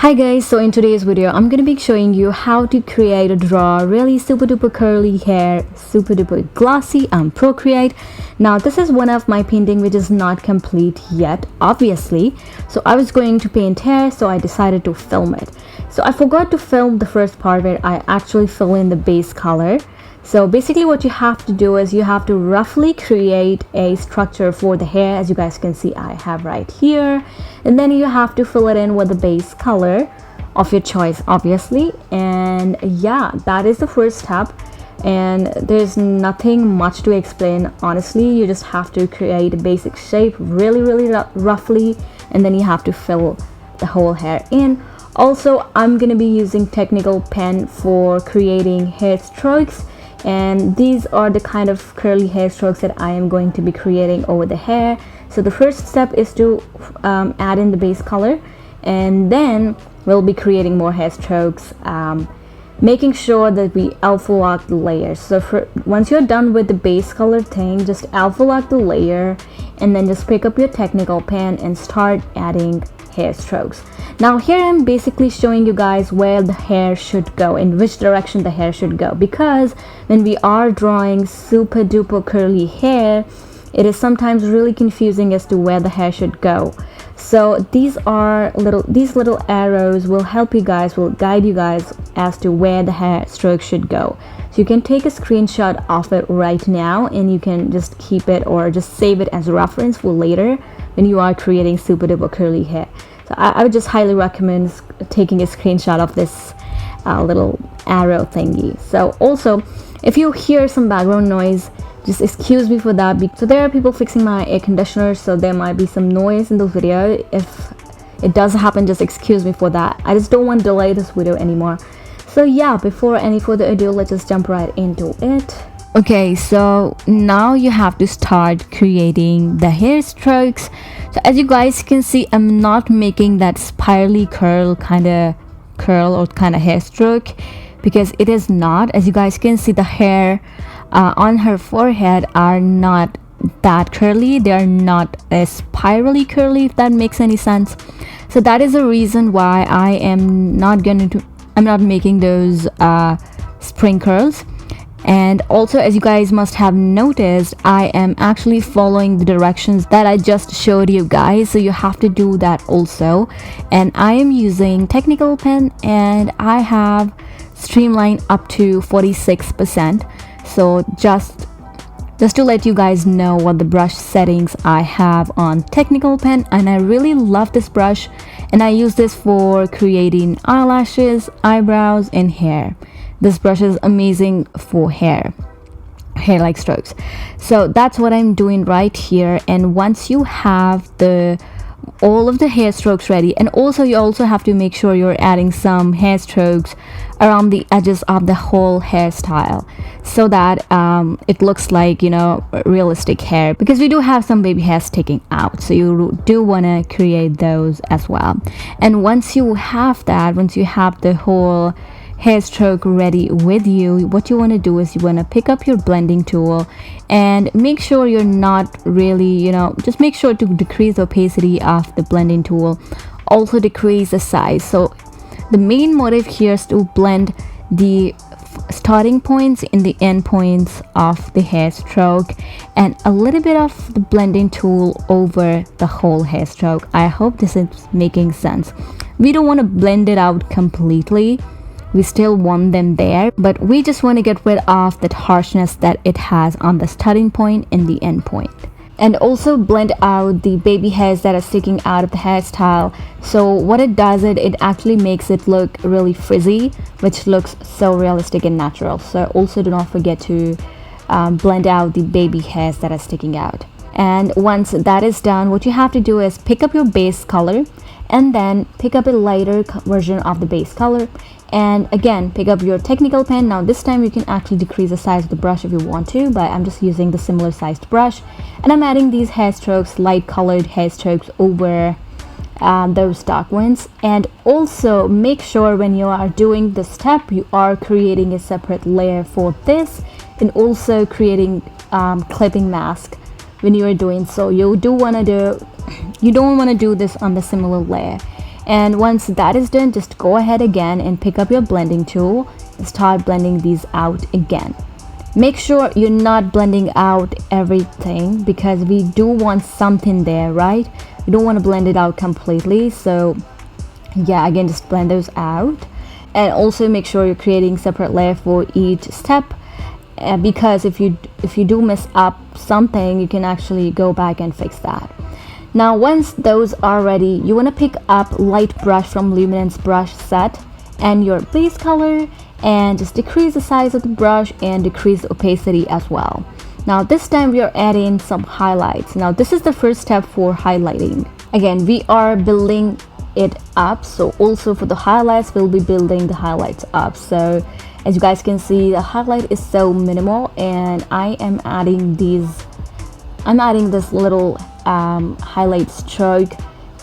Hi guys, so in today's video I'm gonna be showing you how to create or draw really super duper curly hair, super duper glossy on Procreate. Now this is one of my painting which is not complete yet, obviously. So I was going to paint hair, so I decided to film it. So I forgot to film the first part where I actually fill in the base color. So basically what you have to do is you have to roughly create a structure for the hair, as you guys can see I have right here, and then you have to fill it in with the base color of your choice, obviously. And yeah, that is the first step, and there's nothing much to explain, honestly. You just have to create a basic shape really roughly, and then you have to fill the whole hair in. Also, I'm gonna be using technical pen for creating hair strokes, and these are the kind of curly hair strokes that I am going to be creating over the hair. So the first step is to add in the base color, and then we'll be creating more hair strokes, making sure that we alpha lock the layers. So once you're done with the base color thing, just alpha lock the layer and then just pick up your technical pen and start adding hair strokes. Now here I'm basically showing you guys where the hair should go, in which direction the hair should go, because when we are drawing super duper curly hair, it is sometimes really confusing as to where the hair should go. So these little arrows will help you guys, will guide you guys as to where the hair stroke should go. So you can take a screenshot of it right now and you can just keep it or just save it as a reference for later when you are creating super duper curly hair. So I would just highly recommend taking a screenshot of this little arrow thingy. So also, if you hear some background noise, just excuse me for that. So there are people fixing my air conditioner, so there might be some noise in the video. If it does happen, just excuse me for that. I just don't want to delay this video anymore. So yeah, before any further ado, let's just jump right into it. Okay, so now you have to start creating the hair strokes. So as you guys can see, I'm not making that spirally curl kind of hair stroke, because it is not. As you guys can see, the hair on her forehead are not that curly. They are not as spirally curly, if that makes any sense. So that is the reason why I'm not making those spring curls. And also, as you guys must have noticed, I am actually following the directions that I just showed you guys, so you have to do that also. And I am using technical pen and I have streamlined up to 46%. So just to let you guys know what the brush settings I have on technical pen, and I really love this brush, and I use this for creating eyelashes, eyebrows and hair. This brush is amazing for hair like strokes. So that's what I'm doing right here. And once you have all of the hair strokes ready, and also you also have to make sure you're adding some hair strokes around the edges of the whole hairstyle, so that it looks like, you know, realistic hair, because we do have some baby hairs sticking out, so you do want to create those as well. And once you have the whole hair stroke ready with you, what you want to do is you want to pick up your blending tool and make sure you're not really, you know, just make sure to decrease the opacity of the blending tool, also decrease the size. So the main motive here is to blend the starting points and the end points of the hair stroke, and a little bit of the blending tool over the whole hair stroke. I hope this is making sense. We don't want to blend it out completely. We still want them there, but we just want to get rid of that harshness that it has on the starting point and the end point. And also blend out the baby hairs that are sticking out of the hairstyle. So what it does, it actually makes it look really frizzy, which looks so realistic and natural. So also do not forget to blend out the baby hairs that are sticking out. And once that is done, what you have to do is pick up your base color and then pick up a lighter version of the base color, and again pick up your technical pen. Now this time you can actually decrease the size of the brush if you want to, but I'm just using the similar sized brush, and I'm adding these hair strokes, light colored hair strokes over those dark ones. And also make sure when you are doing this step, you are creating a separate layer for this, and also creating clipping mask when you are doing so. You don't want to do this on the similar layer. And once that is done, just go ahead again and pick up your blending tool and start blending these out again. Make sure you're not blending out everything because we do want something there, right? We don't want to blend it out completely. So yeah, again, just blend those out. And also make sure you're creating separate layer for each step, because if you do mess up something, you can actually go back and fix that. Now once those are ready, you want to pick up light brush from luminance brush set and your base color, and just decrease the size of the brush and decrease the opacity as well. Now this time we are adding some highlights. Now this is the first step for highlighting. Again, we are building it up, so also for the highlights we'll be building the highlights up. So as you guys can see, the highlight is so minimal, and I am adding this little highlight stroke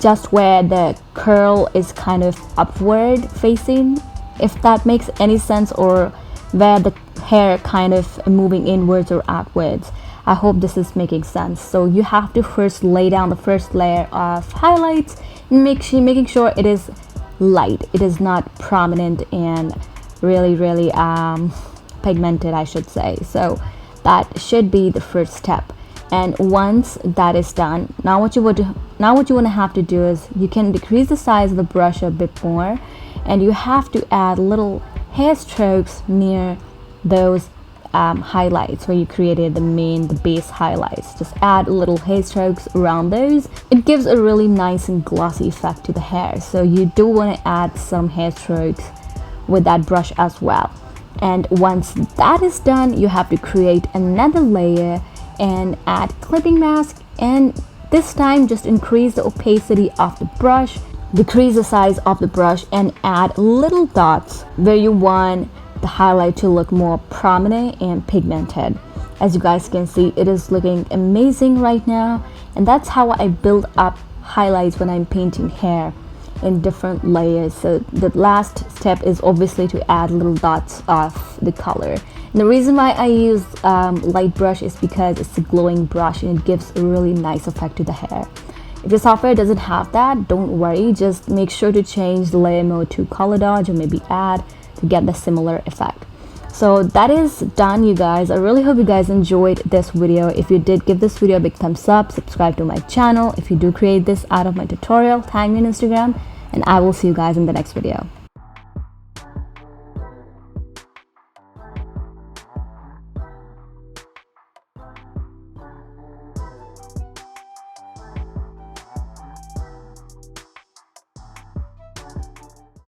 just where the curl is kind of upward facing, if that makes any sense, or where the hair kind of moving inwards or outwards. I hope this is making sense. So you have to first lay down the first layer of highlights, making sure it is light, it is not prominent and really pigmented, I should say. So that should be the first step. And once that is done, now what you want to have to do is you can decrease the size of the brush a bit more, and you have to add little hair strokes near those highlights where you created the base highlights. Just add little hair strokes around those. It gives a really nice and glossy effect to the hair, so you do want to add some hair strokes with that brush as well. And once that is done, you have to create another layer and add clipping mask, and this time just increase the opacity of the brush, decrease the size of the brush, and add little dots where you want the highlight to look more prominent and pigmented. As you guys can see, it is looking amazing right now, and that's how I build up highlights when I'm painting hair in different layers. So the last step is obviously to add little dots of the color. And the reason why I use light brush is because it's a glowing brush and it gives a really nice effect to the hair. If your software doesn't have that, don't worry, just make sure to change the layer mode to color dodge or maybe add to get the similar effect. So that is done, you guys. I really hope you guys enjoyed this video. If you did, give this video a big thumbs up, subscribe to my channel. If you do create this out of my tutorial, tag me on Instagram, and I will see you guys in the next video.